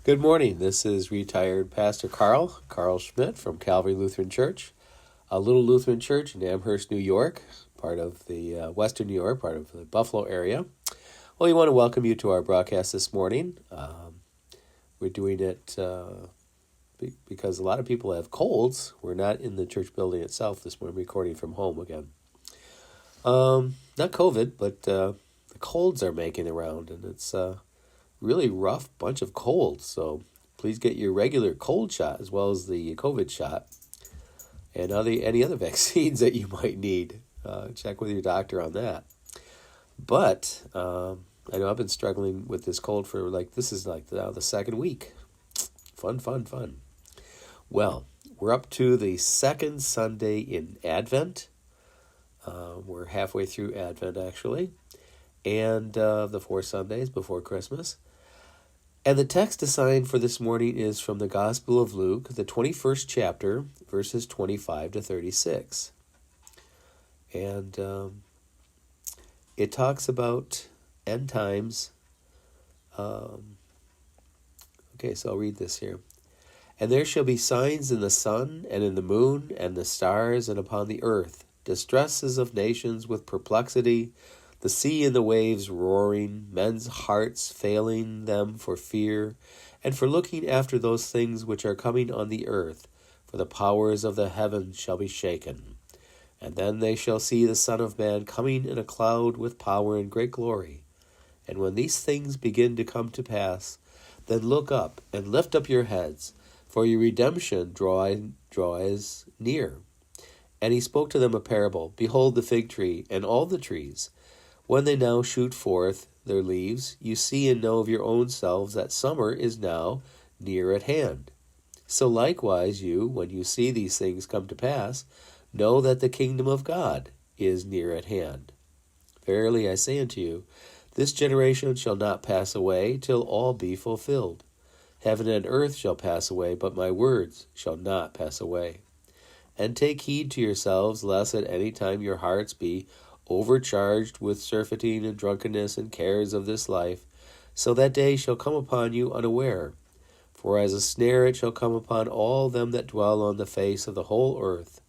Good morning. This is retired Pastor Karl Schmidt from Calvary Lutheran Church, a little Lutheran church in Amherst, New York, part of the Western New York, part of the Buffalo area. Well, we want to welcome you to our broadcast this morning. We're doing it because a lot of people have colds. We're not in the church building itself this morning, recording from home again. Not COVID, but the colds are making the round, and it's really rough bunch of colds. So please get your regular cold shot as well as the COVID shot and any other vaccines that you might need. Check with your doctor on that. But I know I've been struggling with this cold for this is now the second week. Fun. Well, we're up to the second Sunday in Advent. We're halfway through Advent, actually, and the 4 Sundays before Christmas. And the text assigned for this morning is from the Gospel of Luke, the 21st chapter, verses 25 to 36. And it talks about end times. Okay, so I'll read this here. And there shall be signs in the sun, and in the moon, and the stars, and upon the earth, distresses of nations with perplexity, the sea and the waves roaring, men's hearts failing them for fear, and for looking after those things which are coming on the earth, for the powers of the heavens shall be shaken. And then they shall see the Son of Man coming in a cloud with power and great glory. And when these things begin to come to pass, then look up and lift up your heads, for your redemption draws near. And he spoke to them a parable. Behold the fig tree and all the trees. When they now shoot forth their leaves, you see and know of your own selves that summer is now near at hand. So likewise you, when you see these things come to pass, know that the kingdom of God is near at hand. Verily I say unto you, this generation shall not pass away till all be fulfilled. Heaven and earth shall pass away, but my words shall not pass away. And take heed to yourselves, lest at any time your hearts be overcharged with surfeiting and drunkenness and cares of this life, so that day shall come upon you unaware. For as a snare it shall come upon all them that dwell on the face of the whole earth.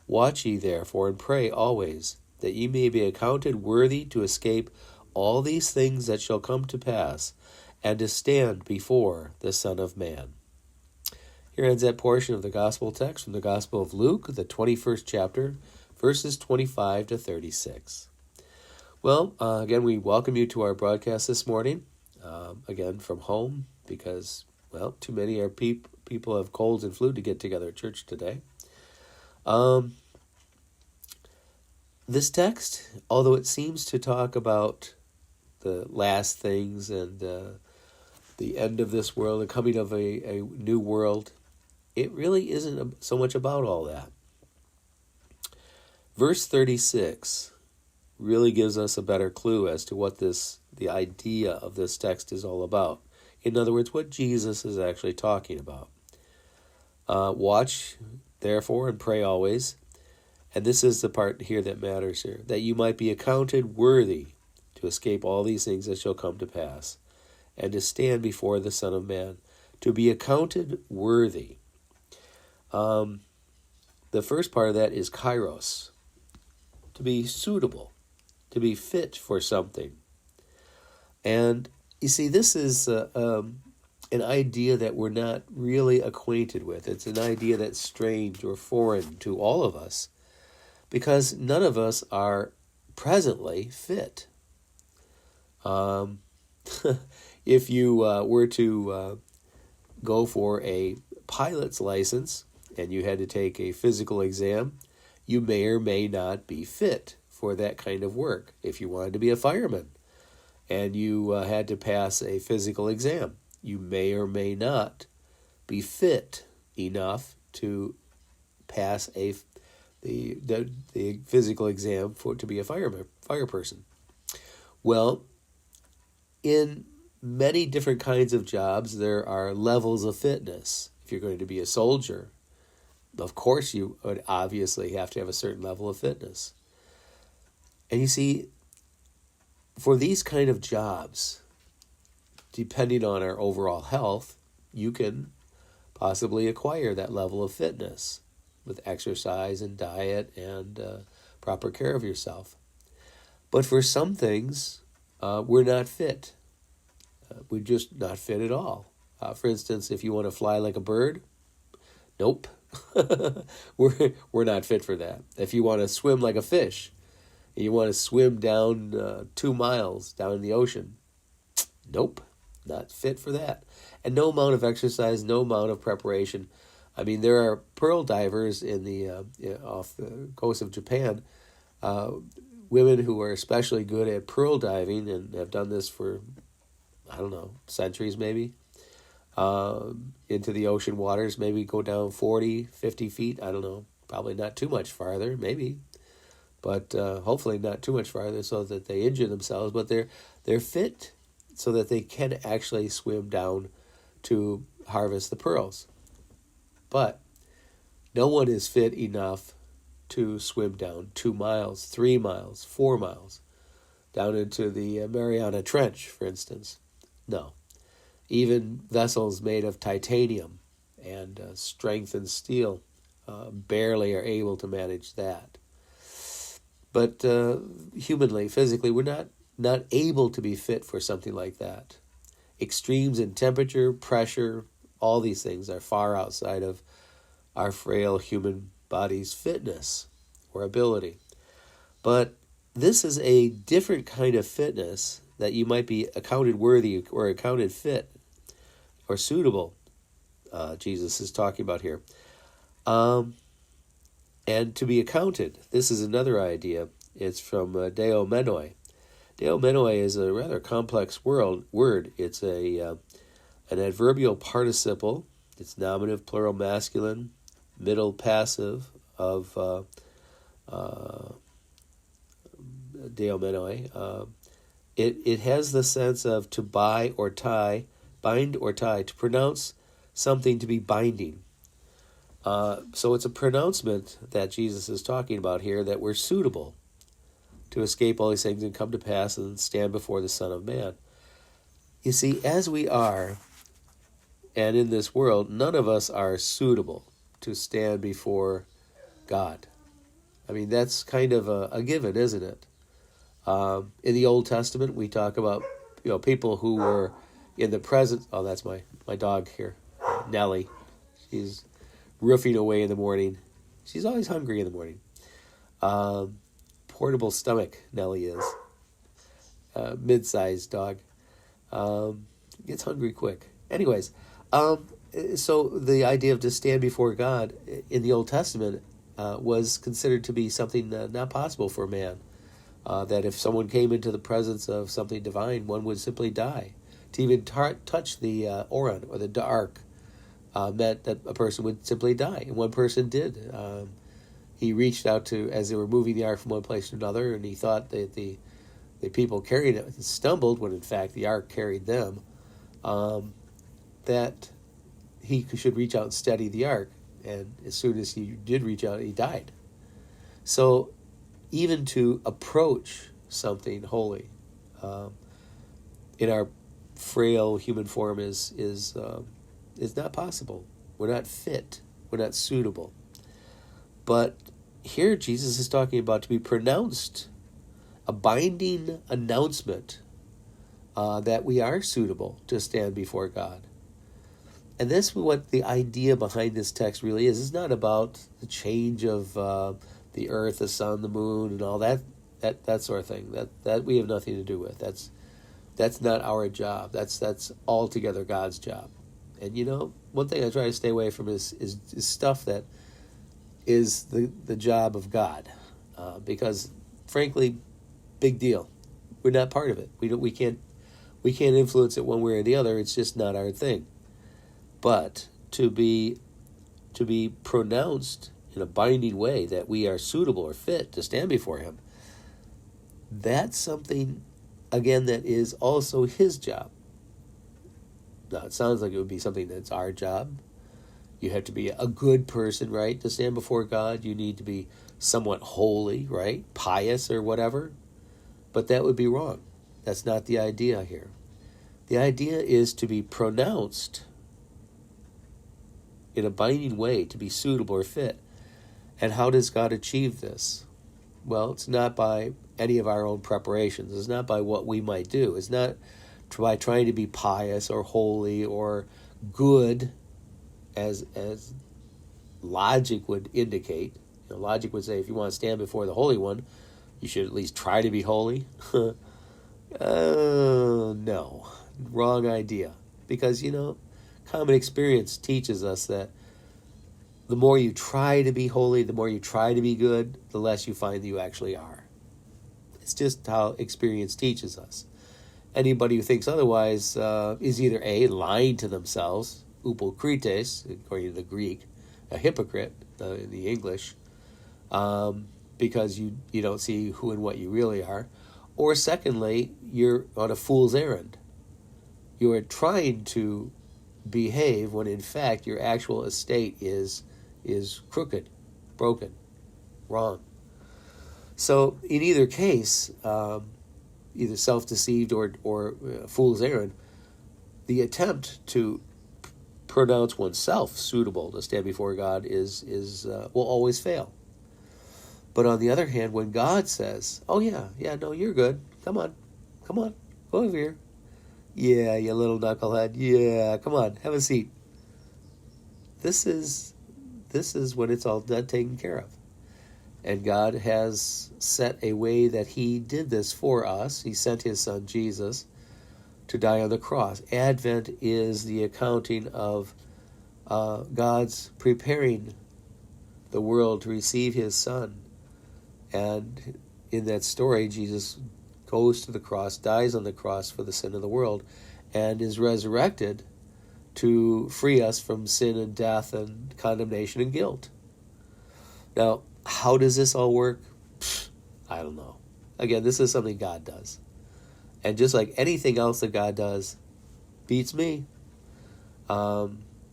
Watch ye therefore, and pray always, that ye may be accounted worthy to escape all these things that shall come to pass, and to stand before the Son of Man. Here ends that portion of the Gospel text from the Gospel of Luke, the 21st chapter, verses 25 to 36. Well, again, we welcome you to our broadcast this morning, again from home, because, well, too many people have colds and flu to get together at church today. This text, although it seems to talk about the last things and the end of this world, the coming of a new world, it really isn't so much about all that. Verse 36 really gives us a better clue as to what the idea of this text is all about. In other words, what Jesus is actually talking about. Watch, therefore, and pray always. And this is the part here that matters here. That you might be accounted worthy to escape all these things that shall come to pass, and to stand before the Son of Man. To be accounted worthy. The first part of that is kairos. To be suitable, to be fit for something. And you see, this is an idea that we're not really acquainted with. It's an idea that's strange or foreign to all of us, because none of us are presently fit. If you were to go for a pilot's license and you had to take a physical exam, you may or may not be fit for that kind of work. If you wanted to be a fireman and you had to pass a physical exam, you may or may not be fit enough to pass the physical exam to be a fire person. Well, in many different kinds of jobs, there are levels of fitness. If you're going to be a soldier, of course you would obviously have to have a certain level of fitness. And you see, for these kind of jobs, depending on our overall health, you can possibly acquire that level of fitness with exercise and diet and proper care of yourself. But for some things, we're not fit. We're just not fit at all. For instance, if you want to fly like a bird, nope. we're not fit for that. If you want to swim like a fish, and you want to swim down 2 miles down in the ocean, nope, not fit for that. And no amount of exercise, no amount of preparation. I mean, there are pearl divers in the off the coast of Japan, women who are especially good at pearl diving and have done this for, I don't know, centuries maybe, into the ocean waters, maybe go down 40, 50 feet, I don't know, probably not too much farther, maybe, but hopefully not too much farther so that they injure themselves, but they're fit so that they can actually swim down to harvest the pearls. But no one is fit enough to swim down 2 miles, 3 miles, 4 miles, down into the Mariana Trench, for instance. No. Even vessels made of titanium and strengthened steel barely are able to manage that. But humanly, physically, we're not able to be fit for something like that. Extremes in temperature, pressure, all these things are far outside of our frail human body's fitness or ability. But this is a different kind of fitness that you might be accounted worthy or accounted fit or suitable, Jesus is talking about here. And to be accounted, this is another idea. It's from Deo Menoi. Deo Menoi is a rather complex word. It's an adverbial participle. It's nominative, plural, masculine, middle passive of Deo Menoi. It has the sense of to bind or tie, to pronounce something to be binding. So it's a pronouncement that Jesus is talking about here, that we're suitable to escape all these things and come to pass and stand before the Son of Man. You see, as we are, and in this world, none of us are suitable to stand before God. I mean, that's kind of a given, isn't it? In the Old Testament, we talk about people who were in the presence. Oh, that's my dog here, Nellie. She's roofing away in the morning. She's always hungry in the morning. Portable stomach, Nellie is. Mid-sized dog. Gets hungry quick. Anyways, so the idea of to stand before God in the Old Testament was considered to be something not possible for man. That if someone came into the presence of something divine, one would simply die. To even touch the Oran or the ark meant that a person would simply die. And one person did. He reached out to, as they were moving the ark from one place to another, and he thought that the people carrying it stumbled when in fact the ark carried them, that he should reach out and steady the ark. And as soon as he did reach out, he died. So even to approach something holy in our frail human form is not possible. We're not fit. We're not suitable. But here Jesus is talking about to be pronounced, a binding announcement that we are suitable to stand before God. And this is what the idea behind this text really is. It's not about the change of the earth, the sun, the moon, and all that sort of thing. That we have nothing to do with. That's not our job. That's altogether God's job. And one thing I try to stay away from is stuff that is the job of God, because frankly, big deal. We're not part of it. We can't influence it one way or the other. It's just not our thing. But to be pronounced in a binding way that we are suitable or fit to stand before Him, that's something, again, that is also His job. Now, it sounds like it would be something that's our job. You have to be a good person, right, to stand before God. You need to be somewhat holy, right, pious or whatever. But that would be wrong. That's not the idea here. The idea is to be pronounced in a binding way to be suitable or fit. And how does God achieve this? Well, it's not by any of our own preparations. It's not by what we might do. It's not by trying to be pious or holy or good, as logic would indicate. Logic would say if you want to stand before the Holy One, you should at least try to be holy. No, wrong idea. Because, common experience teaches us that the more you try to be holy, the more you try to be good, the less you find that you actually are. It's just how experience teaches us. Anybody who thinks otherwise is either A, lying to themselves, upokrites, according to the Greek, a hypocrite in the English, because you don't see who and what you really are, or secondly, you're on a fool's errand. You are trying to behave when in fact your actual estate is crooked, broken, wrong. So in either case, either self-deceived or fool's errand, the attempt to pronounce oneself suitable to stand before God will always fail. But on the other hand, when God says, "Oh yeah, no, you're good. Come on, go over here. Yeah, you little knucklehead. Yeah, come on, have a seat." This is when it's all done, taken care of. And God has set a way that He did this for us. He sent His Son, Jesus, to die on the cross. Advent is the accounting of God's preparing the world to receive His Son. And in that story, Jesus goes to the cross, dies on the cross for the sin of the world, and is resurrected to free us from sin and death and condemnation and guilt. Now, how does this all work? I don't know. Again, this is something God does. And just like anything else that God does, beats me.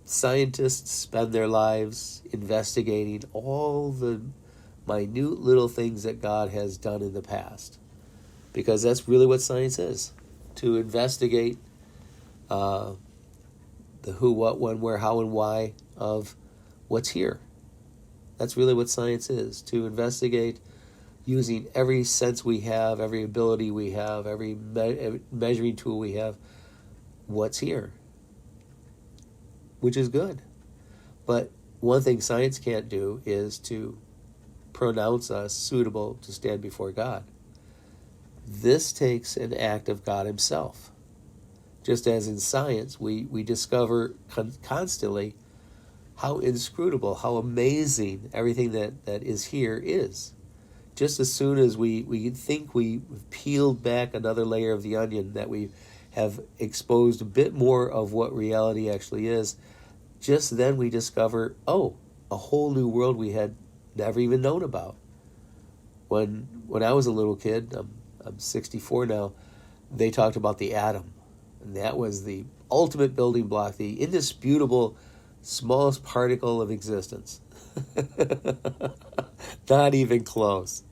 Scientists spend their lives investigating all the minute little things that God has done in the past. Because that's really what science is. To investigate the who, what, when, where, how, and why of what's here. That's really what science is. To investigate using every sense we have, every ability we have, every measuring tool we have, what's here. Which is good. But one thing science can't do is to pronounce us suitable to stand before God. This takes an act of God Himself. Just as in science, we discover constantly how inscrutable, how amazing everything that is here is. Just as soon as we think we've peeled back another layer of the onion, that we have exposed a bit more of what reality actually is, just then we discover, a whole new world we had never even known about. When I was a little kid, I'm 64 now, they talked about the atom. And that was the ultimate building block, the indisputable smallest particle of existence. Not even close.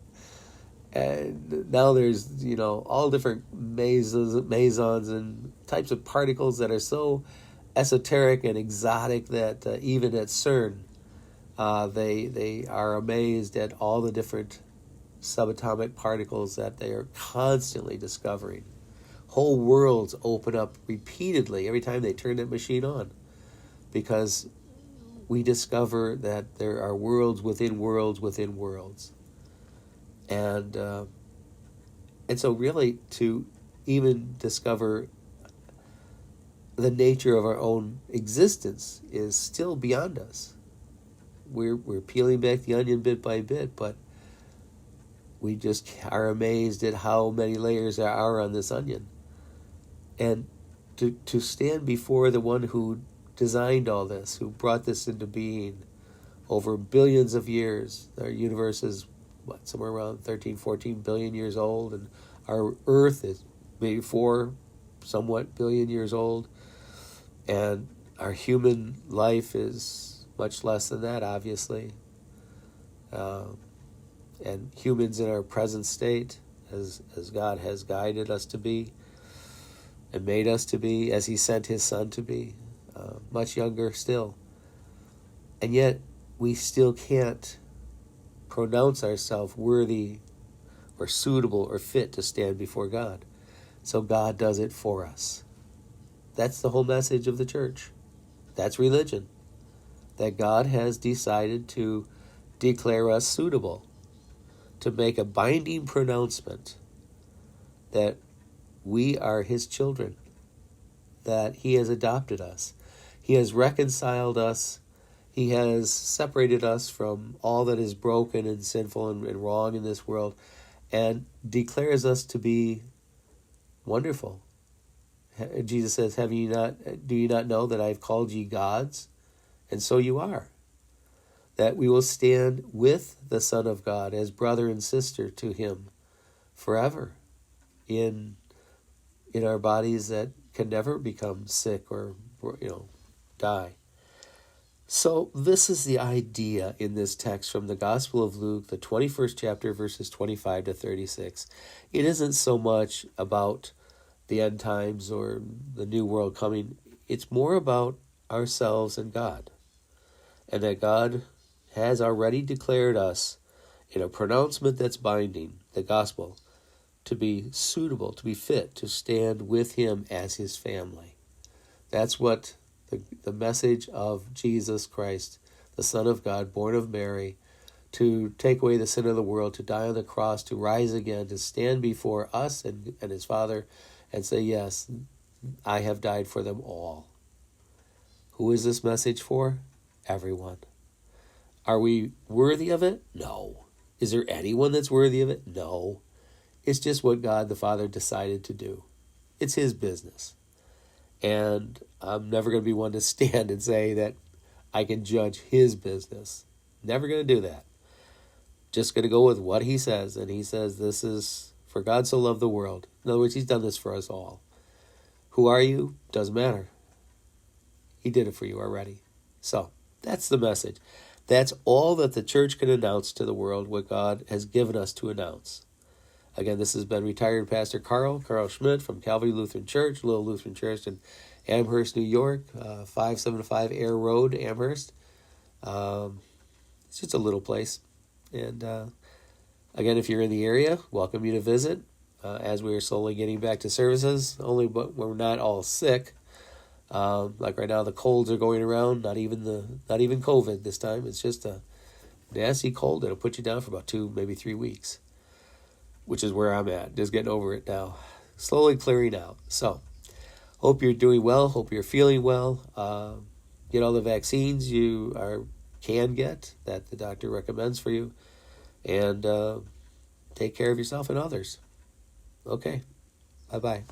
And now there's, all different mesons and types of particles that are so esoteric and exotic that even at CERN, they are amazed at all the different subatomic particles that they are constantly discovering. Whole worlds open up repeatedly every time they turn that machine on, because we discover that there are worlds within worlds within worlds. And so really to even discover the nature of our own existence is still beyond us. We're peeling back the onion bit by bit, but we just are amazed at how many layers there are on this onion. And to stand before the one who designed all this, who brought this into being over billions of years. Our universe is, somewhere around 13, 14 billion years old, and our Earth is maybe 4 somewhat billion years old, and our human life is much less than that, obviously. And humans in our present state, as God has guided us to be, and made us to be, as He sent His Son to be, much younger still. And yet we still can't pronounce ourselves worthy or suitable or fit to stand before God. So God does it for us. That's the whole message of the church. That's religion. That God has decided to declare us suitable, to make a binding pronouncement that we are his children, that he has adopted us. He has reconciled us. He has separated us from all that is broken and sinful and wrong in this world, and declares us to be wonderful. Jesus says, do you not know that I have called ye gods? And so you are. That we will stand with the Son of God as brother and sister to him forever in our bodies that can never become sick or die. So this is the idea in this text from the Gospel of Luke, the 21st chapter, verses 25 to 36. It isn't so much about the end times or the new world coming. It's more about ourselves and God. And that God has already declared us in a pronouncement that's binding, the gospel, to be suitable, to be fit, to stand with him as his family. That's what the message of Jesus Christ, the Son of God, born of Mary, to take away the sin of the world, to die on the cross, to rise again, to stand before us and his Father and say, yes, I have died for them all. Who is this message for? Everyone. Are we worthy of it? No. Is there anyone that's worthy of it? No. It's just what God the Father decided to do. It's his business. And I'm never going to be one to stand and say that I can judge his business. Never going to do that. Just going to go with what he says. And he says this is, for God so loved the world. In other words, he's done this for us all. Who are you? Doesn't matter. He did it for you already. So that's the message. That's all that the church can announce to the world, what God has given us to announce. Again, this has been retired Pastor Karl Schmidt from Calvary Lutheran Church, Little Lutheran Church in Amherst, New York, 575 Air Road, Amherst. It's just a little place. And again, if you're in the area, welcome you to visit. As we are slowly getting back to services, only but we're not all sick. Like right now, the colds are going around. Not even COVID this time. It's just a nasty cold that'll put you down for about 2, maybe 3 weeks, which is where I'm at. Just getting over it now, slowly clearing out. So, hope you're doing well. Hope you're feeling well. Get all the vaccines you can get that the doctor recommends for you, and take care of yourself and others. Okay, bye-bye.